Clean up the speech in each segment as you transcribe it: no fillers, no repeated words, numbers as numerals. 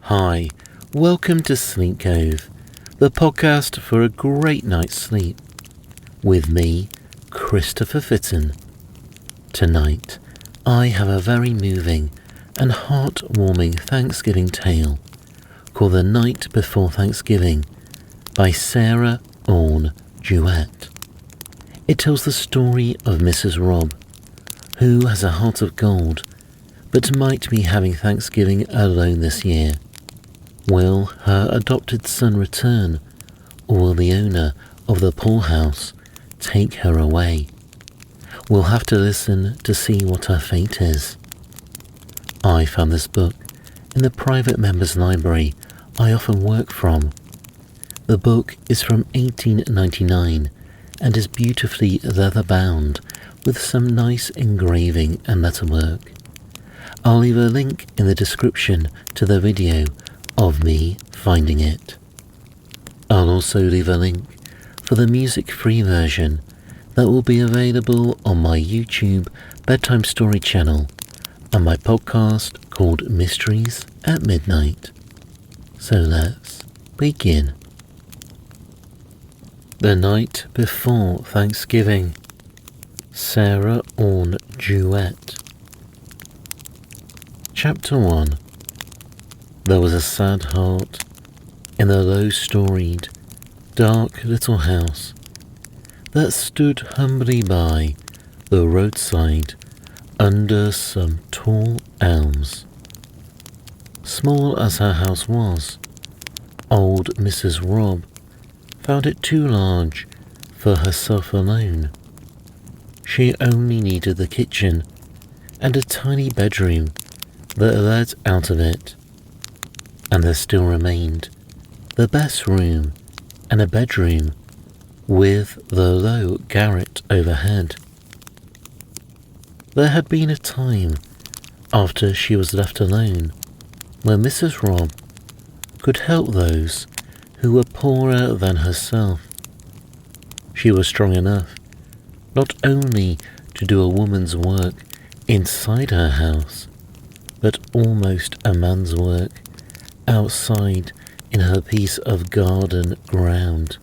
Hi, welcome to Sleep Cove, the podcast for a great night's sleep. With me, Christopher Fitton. Tonight, I have a very moving and heartwarming Thanksgiving tale called The Night Before Thanksgiving by Sarah Orne Jewett. It tells the story of Mrs Robb, who has a heart of gold, but might be having Thanksgiving alone this year. Will her adopted son return, or will the owner of the poorhouse take her away? We'll have to listen to see what her fate is. I found this book in the private members' library I often work from. The book is from 1899 and is beautifully leather-bound with some nice engraving and letterwork. I'll leave a link in the description to the video of me finding it. I'll also leave a link for the music-free version that will be available on my YouTube Bedtime Story channel and my podcast called Mysteries at Midnight. So let's begin. The Night Before Thanksgiving, Sarah Orne Jewett. Chapter 1. There was a sad heart in the low-storied, dark little house that stood humbly by the roadside under some tall elms. Small as her house was, old Mrs Robb found it too large for herself alone. She only needed the kitchen and a tiny bedroom that led out of it. And there still remained the best room and a bedroom with the low garret overhead. There had been a time after she was left alone when Mrs Robb could help those who were poorer than herself. She was strong enough not only to do a woman's work inside her house, but almost a man's work outside in her piece of garden ground.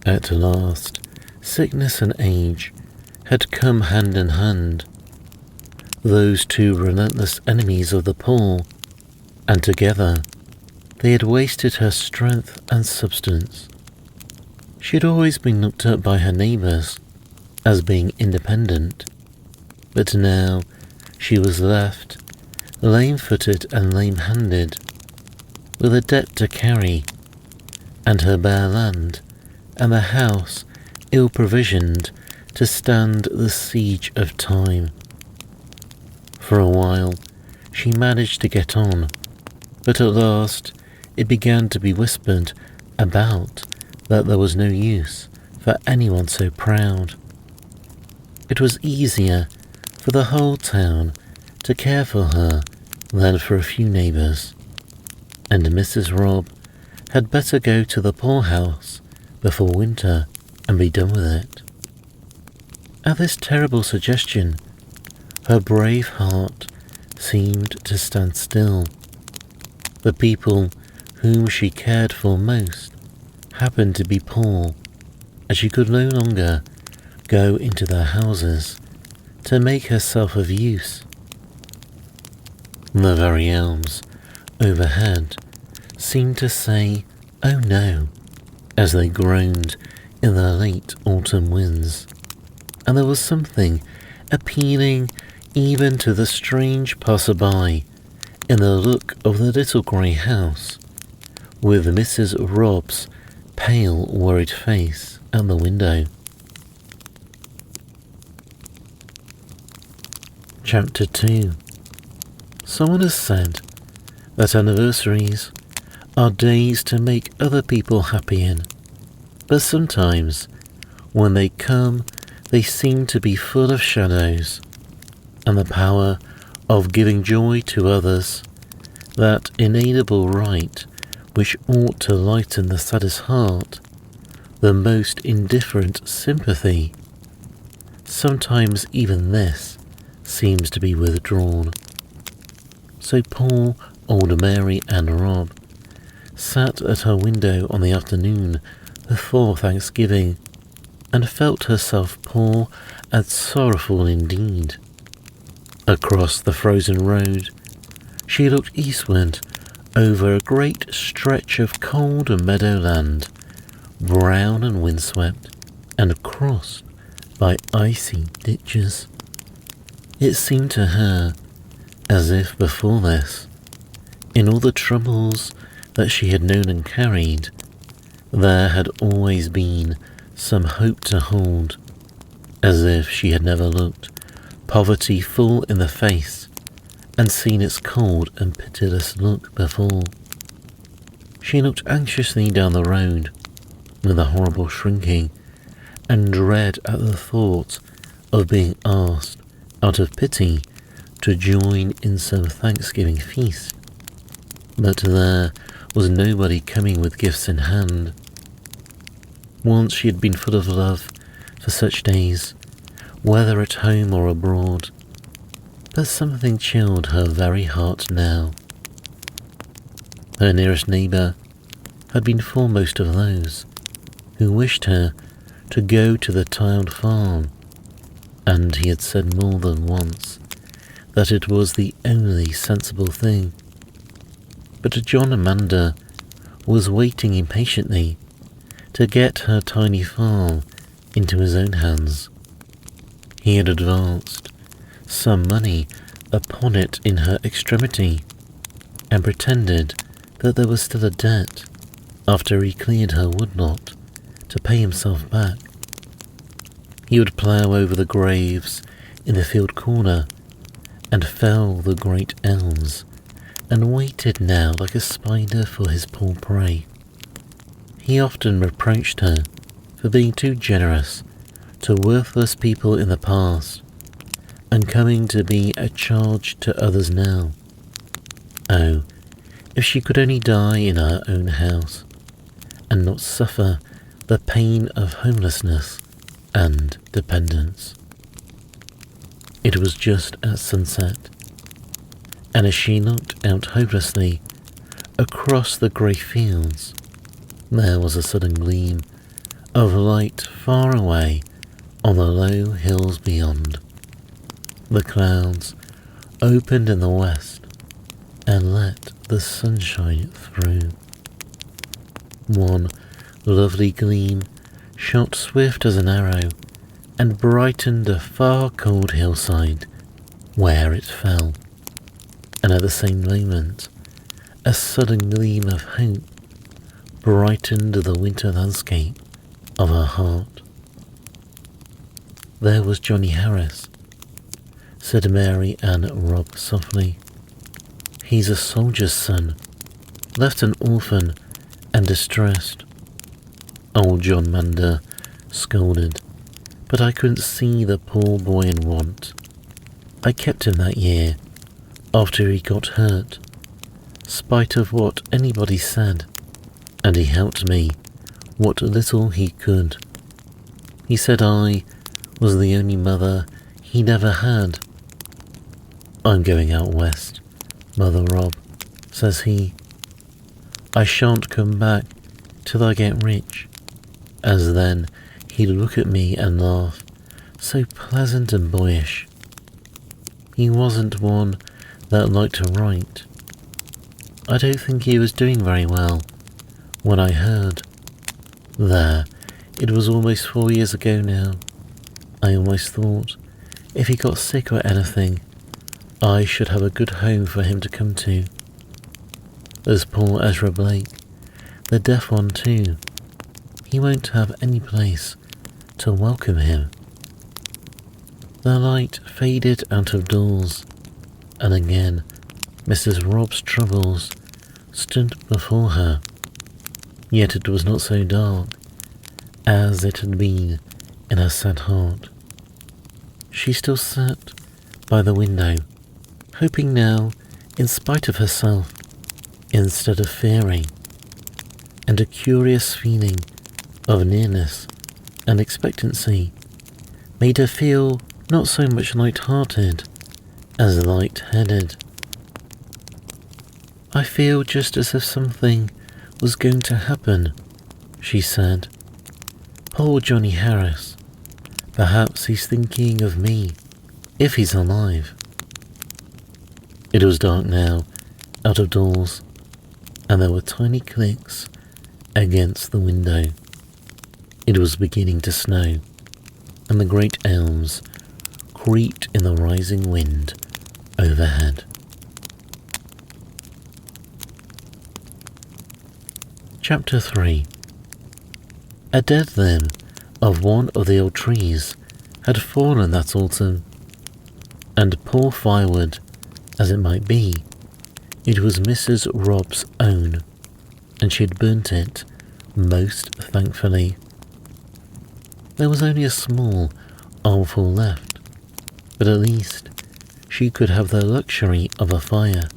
At last, sickness and age had come hand in hand, those two relentless enemies of the poor, and together they had wasted her strength and substance. She had always been looked at by her neighbours as being independent, but now she was left lame-footed and lame-handed, with a debt to carry, and her bare land and the house ill-provisioned to stand the siege of time. For a while she managed to get on, but at last it began to be whispered about that there was no use for anyone so proud. It was easier for the whole town to care for her than for a few neighbours, and Mrs Robb had better go to the poorhouse before winter and be done with it. At this terrible suggestion, her brave heart seemed to stand still. The people whom she cared for most happened to be poor, and she could no longer go into their houses to make herself of use. The very elms overhead seemed to say, "Oh no," as they groaned in the late autumn winds, and there was something appealing even to the strange passer-by in the look of the little grey house, with Mrs Robb's pale, worried face at the window. Chapter 2. Someone has said that anniversaries are days to make other people happy in, but sometimes when they come they seem to be full of shadows, and the power of giving joy to others, that inalienable right which ought to lighten the saddest heart, the most indifferent sympathy. Sometimes even this seems to be withdrawn. So poor old Mary Ann Robb sat at her window on the afternoon before Thanksgiving and felt herself poor and sorrowful indeed. Across the frozen road, she looked eastward over a great stretch of cold meadowland, brown and windswept, and crossed by icy ditches. It seemed to her as if before this, in all the troubles that she had known and carried, there had always been some hope to hold, as if she had never looked poverty full in the face and seen its cold and pitiless look before. She looked anxiously down the road with a horrible shrinking and dread at the thought of being asked out of pity to join in some Thanksgiving feast. But there was nobody coming with gifts in hand. Once she had been full of love for such days, whether at home or abroad, but something chilled her very heart now. Her nearest neighbour had been foremost of those who wished her to go to the tiled farm, and he had said more than once that it was the only sensible thing. But John Amanda was waiting impatiently to get her tiny farm into his own hands. He had advanced some money upon it in her extremity, and pretended that there was still a debt after he cleared her woodlot to pay himself back. He would plough over the graves in the field corner and fell the great elms, and waited now like a spider for his poor prey. He often reproached her for being too generous to worthless people in the past, and coming to be a charge to others now. Oh, if she could only die in her own house, and not suffer the pain of homelessness and dependence. It was just at sunset, and as she looked out hopelessly across the grey fields, there was a sudden gleam of light far away on the low hills beyond. The clouds opened in the west and let the sunshine through. One lovely gleam shot swift as an arrow and brightened a far cold hillside where it fell, and at the same moment a sudden gleam of hope brightened the winter landscape of her heart. There was Johnny Harris, said Mary Ann Robb softly. He's a soldier's son, left an orphan and distressed. Old John Mander scolded, but I couldn't see the poor boy in want. I kept him that year, after he got hurt, spite of what anybody said, and he helped me what little he could. He said I was the only mother he'd ever had. I'm going out west, Mother Robb, says he. I shan't come back till I get rich. As then he'd look at me and laugh, so pleasant and boyish. He wasn't one that liked to write. I don't think he was doing very well when I heard. There, it was almost 4 years ago now. I almost thought, if he got sick or anything, I should have a good home for him to come to. There's poor Ezra Blake, the deaf one too. He won't have any place to welcome him. The light faded out of doors, and again Mrs. Robb's troubles stood before her. Yet it was not so dark as it had been in her sad heart. She still sat by the window, hoping now, in spite of herself, instead of fearing, and a curious feeling of nearness and expectancy made her feel not so much light-hearted as light-headed. I feel just as if something was going to happen, she said. Poor Johnny Harris. Perhaps he's thinking of me, if he's alive. It was dark now, out of doors, and there were tiny clicks against the window. It was beginning to snow, and the great elms creaked in the rising wind overhead. Chapter 3. A dead limb of one of the old trees had fallen that autumn, and poor firewood as it might be, it was Mrs Robb's own, and she had burnt it most thankfully. There was only a small armful left, but at least she could have the luxury of a fire.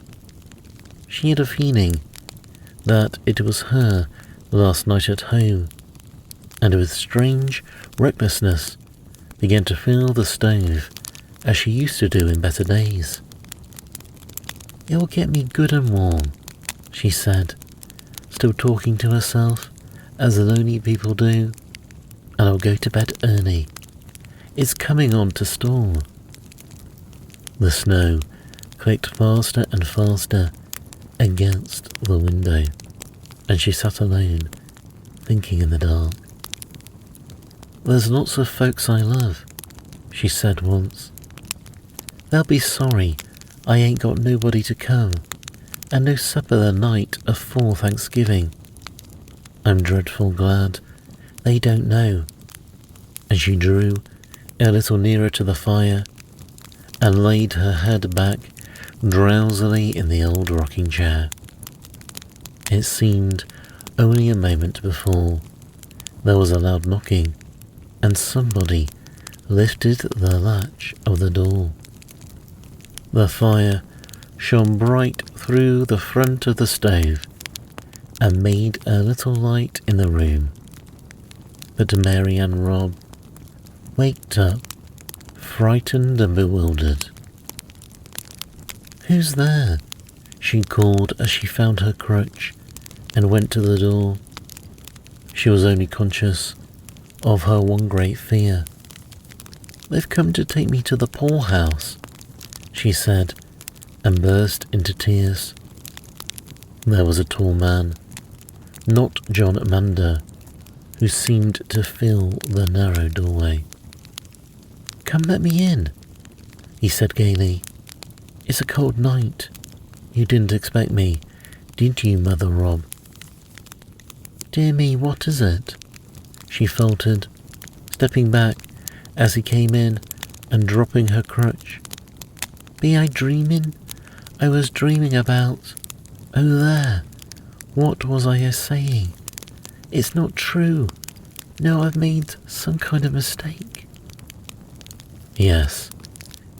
She had a feeling that it was her last night at home, and with strange recklessness began to fill the stove as she used to do in better days. It'll get me good and warm, she said, still talking to herself as lonely people do, and I'll go to bed early. It's coming on to storm. The snow clicked faster and faster against the window, and she sat alone, thinking in the dark. There's lots of folks I love, she said once. They'll be sorry I ain't got nobody to come, and no supper the night afore Thanksgiving. I'm dreadful glad they don't know. And she drew a little nearer to the fire and laid her head back drowsily in the old rocking chair. It seemed only a moment before there was a loud knocking, and somebody lifted the latch of the door. The fire shone bright through the front of the stove and made a little light in the room. But Mary Ann Robb waked up, frightened and bewildered. Who's there? She called as she found her crutch and went to the door. She was only conscious of her one great fear. They've come to take me to the poorhouse, she said, and burst into tears. There was a tall man, not John Mander, who seemed to fill the narrow doorway. Come let me in, he said gaily. It's a cold night. You didn't expect me, did you, Mother Robb? Dear me, what is it? She faltered, stepping back as he came in and dropping her crutch. Be I dreaming? I was dreaming about... Oh there, what was I saying? It's not true. No, I've made some kind of mistake. Yes,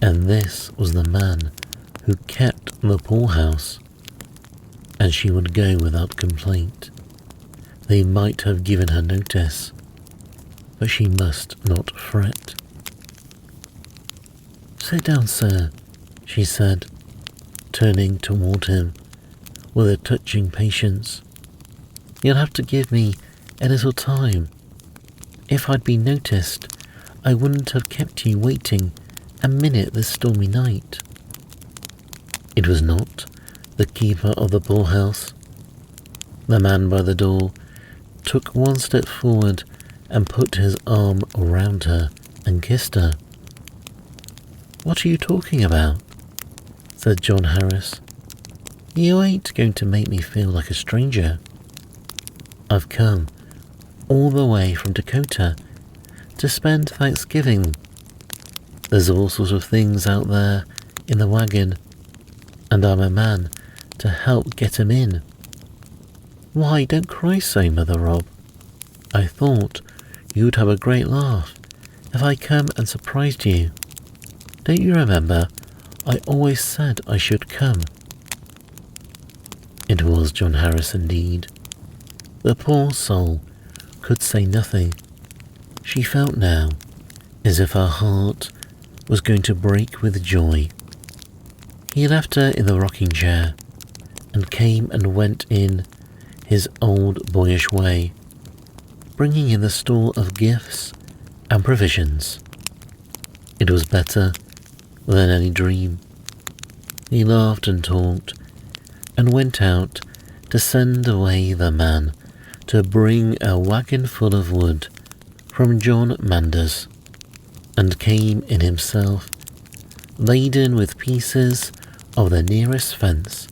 and this was the man who kept the poorhouse, and she would go without complaint. They might have given her notice, but she must not fret. Sit down, sir, she said, turning toward him with a touching patience. You'll have to give me a little time. If I'd been noticed, I wouldn't have kept you waiting a minute this stormy night. It was not the keeper of the poorhouse. The man by the door took one step forward and put his arm around her and kissed her. What are you talking about? Said John Harris. You ain't going to make me feel like a stranger. I've come all the way from Dakota to spend Thanksgiving. There's all sorts of things out there in the wagon, and I'm a man to help get 'em in. Why, don't cry so, Mother Robb. I thought you'd have a great laugh if I come and surprised you. Don't you remember? I always said I should come. It was John Harris indeed. The poor soul could say nothing. She felt now as if her heart was going to break with joy. He left her in the rocking chair and came and went in his old boyish way, bringing in the store of gifts and provisions. It was better than any dream. He laughed and talked, and went out to send away the man to bring a wagon full of wood from John Manders, and came in himself, laden with pieces of the nearest fence,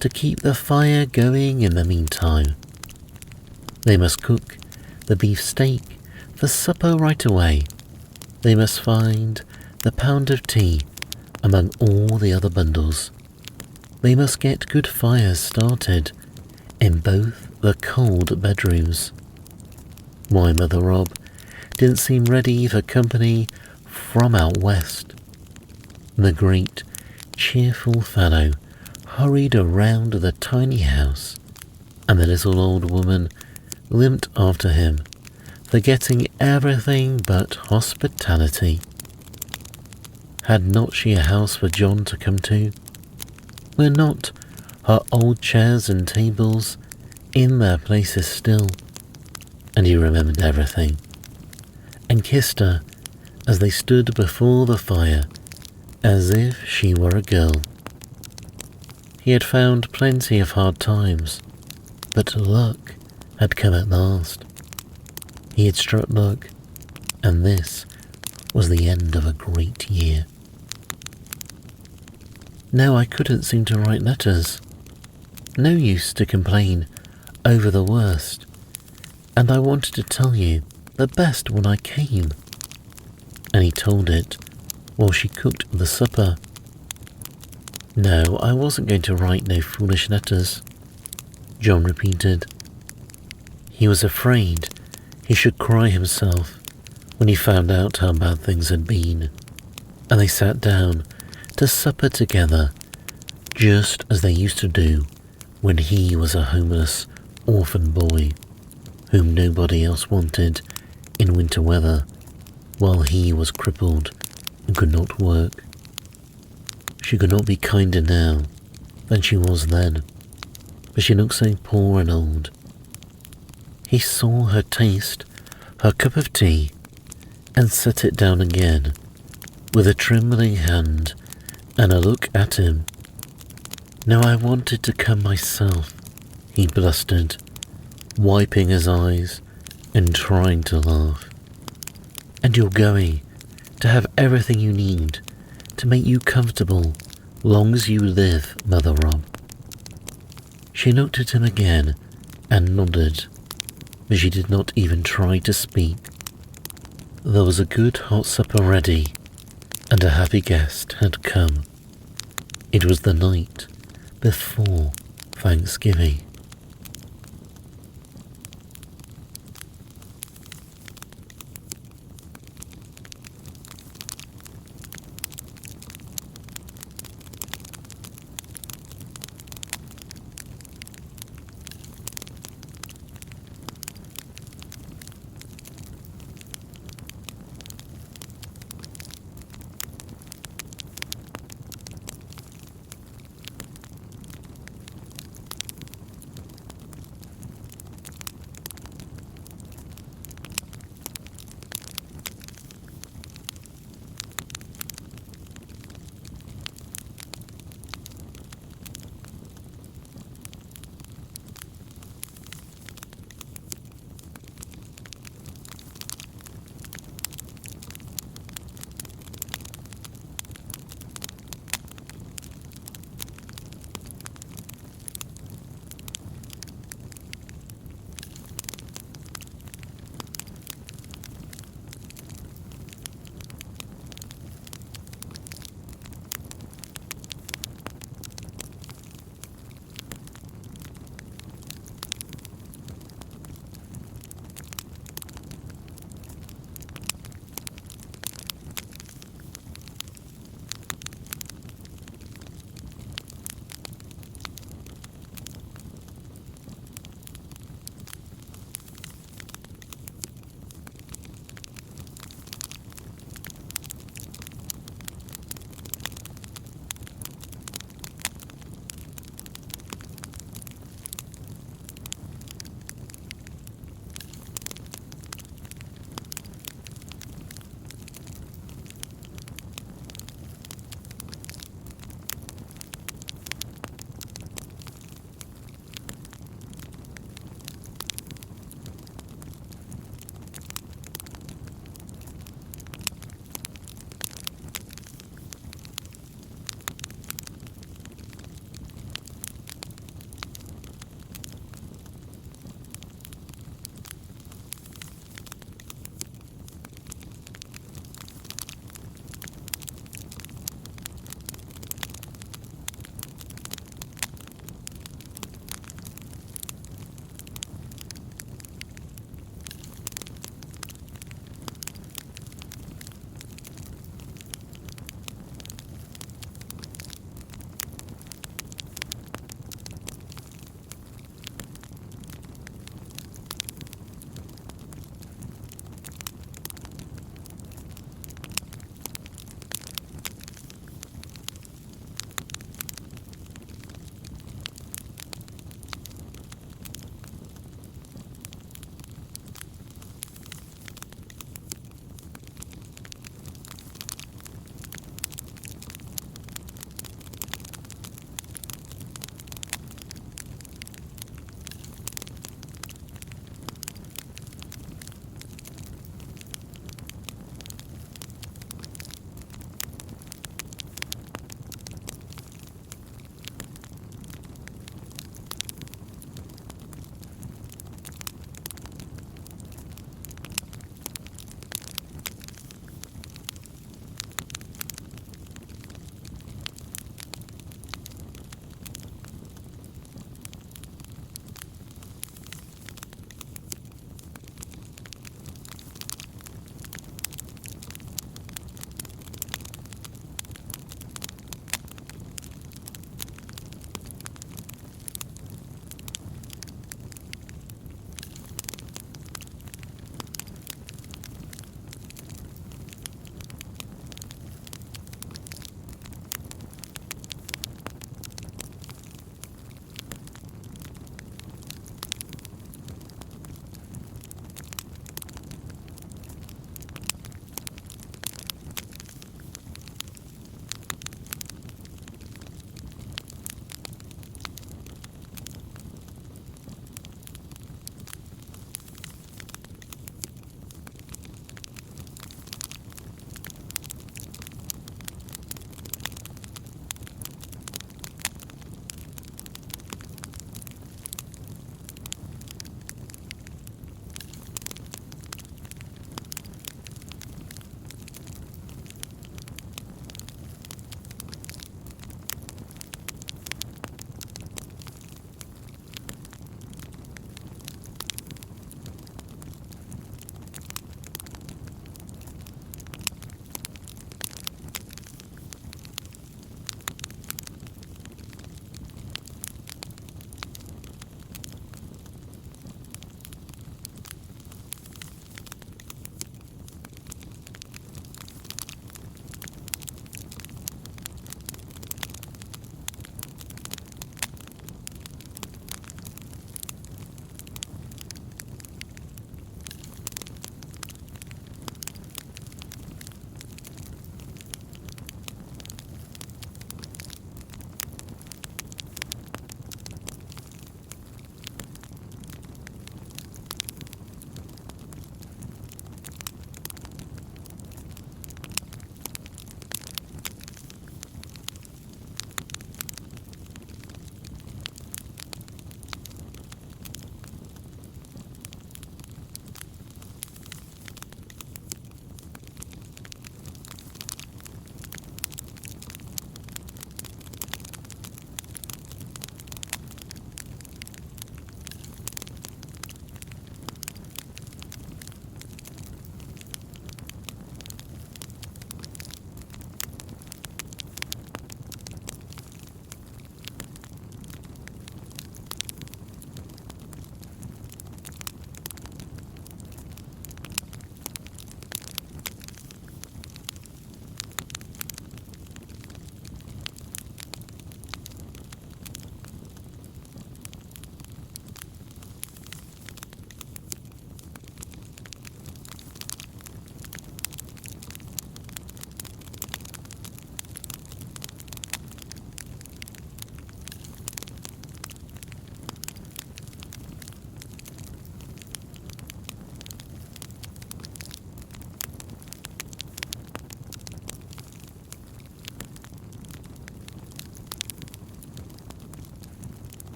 to keep the fire going in the meantime. They must cook the beefsteak for supper right away. They must find the pound of tea among all the other bundles. They must get good fires started in both the cold bedrooms. Why, Mother Robb didn't seem ready for company from out west. The great, cheerful fellow hurried around the tiny house, and the little old woman limped after him, forgetting everything but hospitality. Had not she a house for John to come to? Were not her old chairs and tables in their places still? And he remembered everything, and kissed her as they stood before the fire, as if she were a girl. He had found plenty of hard times, but luck had come at last. He had struck luck, and this was the end of a great year. No, I couldn't seem to write letters. No use to complain over the worst, and I wanted to tell you the best when I came. And he told it while she cooked the supper. No, I wasn't going to write no foolish letters, John repeated. He was afraid he should cry himself when he found out how bad things had been, and they sat down to supper together, just as they used to do when he was a homeless orphan boy whom nobody else wanted in winter weather, while he was crippled and could not work. She could not be kinder now than she was then, but she looked so poor and old. He saw her taste her cup of tea and set it down again with a trembling hand and a look at him. "No, I wanted to come myself," he blustered, wiping his eyes and trying to laugh. "And you're going to have everything you need to make you comfortable long as you live, Mother Robb." She looked at him again and nodded, but she did not even try to speak. There was a good hot supper ready, and a happy guest had come. It was the night before Thanksgiving.